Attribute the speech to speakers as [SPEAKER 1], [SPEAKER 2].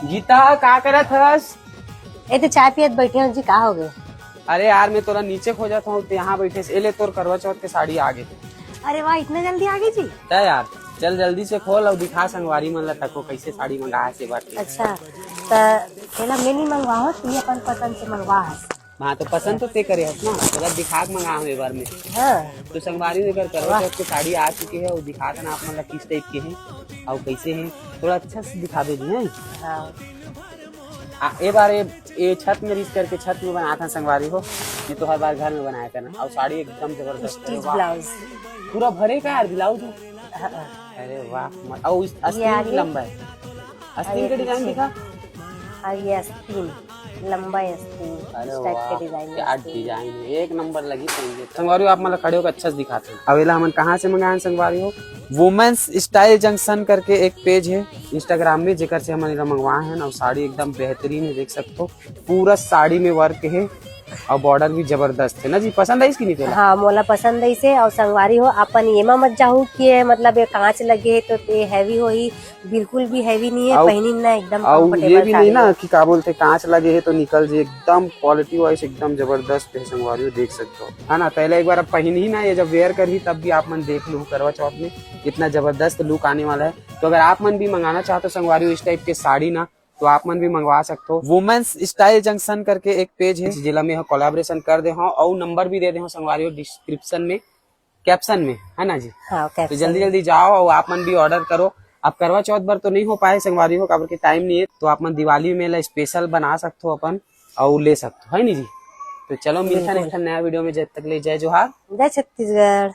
[SPEAKER 1] गीता का करत हस?
[SPEAKER 2] ए तो चाय पियत बैठे हो जी, का हो गए?
[SPEAKER 1] अरे यार मैं तोरा नीचे खोजत हूँ, यहाँ बैठे से एले तोर करवा चौथ के साड़ी आगे।
[SPEAKER 2] अरे वाह, इतना जल्दी आ गई जी।
[SPEAKER 1] क्या यार, चल जल्दी से खोल और दिखा संगवारी मन ला तको कैसे साड़ी मंगाए से बाटे।
[SPEAKER 2] अच्छा तो पहला मैं नहीं मंगवाओ, तू अपन पसंद से मंगवा है।
[SPEAKER 1] हाँ तो पसंद तो ते करे हस ना, तोरा दिखा के मंगा एक बार में।
[SPEAKER 2] हाँ
[SPEAKER 1] तो संगवारी लेकर करवा चौथ की साड़ी आ चुकी है और दिखा देना आप मतलब किस टाइप के हैं और कैसे हैं, थोड़ा अच्छा से दिखा दे जी। हैं
[SPEAKER 2] हाँ
[SPEAKER 1] एक बार ये छत में रिस करके छत में बनाया था संगवारी हो, ये तो हर बार घर में बनाया था ना। और साड़ी एकदम जबरदस्त है,
[SPEAKER 2] स्टिच
[SPEAKER 1] वाह।
[SPEAKER 2] ब्लाउज।
[SPEAKER 1] पूरा भरे का यार ब्लाउज।
[SPEAKER 2] हाँ,
[SPEAKER 1] अरे वाह, और इस आस्तीन
[SPEAKER 2] आगे।
[SPEAKER 1] की लंबा है, आस्तीन का डिजाइन दिखा।
[SPEAKER 2] और ये आस्तीन, लंबा आस्तीन,
[SPEAKER 1] अरे
[SPEAKER 2] इस टाइप के
[SPEAKER 1] वाह,
[SPEAKER 2] डिजाइन
[SPEAKER 1] क्या डिजाइन है, एक नंबर लगी संगवारी हो। आप मतलब खड़े होकर अच्छा से दिखाते हैं। अवेला हम कहाँ से मंगाए संगवारी हो? वुमेन्स स्टाइल जंक्शन करके एक पेज है इंस्टाग्राम में, जेकर से हमने मंगवाए हैं ना। साड़ी एकदम बेहतरीन है, देख सकते हो पूरा साड़ी में वर्क है और बॉर्डर भी जबरदस्त है ना जी। पसंद है इसकी? नहीं तो
[SPEAKER 2] हाँ मोला पसंद है इसे। और संगवारी हो अपन ये मत जाहू कि मतलब ये कांच लगे तो ये हैवी हो ही, बिल्कुल भी हैवी नहीं है, पहनी ना एकदम
[SPEAKER 1] और ये भी नहीं ना कि क्या बोलते कांच लगे है तो निकल जाए, एकदम क्वालिटी वाइज एकदम जबरदस्त है संगवारी हो, देख सकते हो है ना। पहले एक बार अब पहनी ही ना, ये जब वेयर करी तब भी आप मन देख लो करवा चौथ में इतना जबरदस्त लुक आने वाला है। तो अगर आप मन भी मंगाना चाहते हो संगवारी हो इस टाइप के साड़ी ना, तो आप मन भी मंगवा सकते हो। वुमेन्स स्टाइल जंक्शन करके एक पेज है, जिला में कोलैबोरेशन कर दे हो और नंबर भी दे दे हो संगवारी हो डिस्क्रिप्शन में, कैप्शन में, है ना जी।
[SPEAKER 2] हाँ,
[SPEAKER 1] तो जल्दी जल्दी जाओ और आप मन भी ऑर्डर करो। अब करवा चौथ बार तो नहीं हो पाए संगवारी हो, काबर के टाइम नहीं है, तो आप मन दिवाली में स्पेशल बना सकते हो अपन और ले सकते हो, है नी जी। तो चलो मिलता है नया वीडियो में, जब तक ले जय जोहार,
[SPEAKER 2] जय छत्तीसगढ़।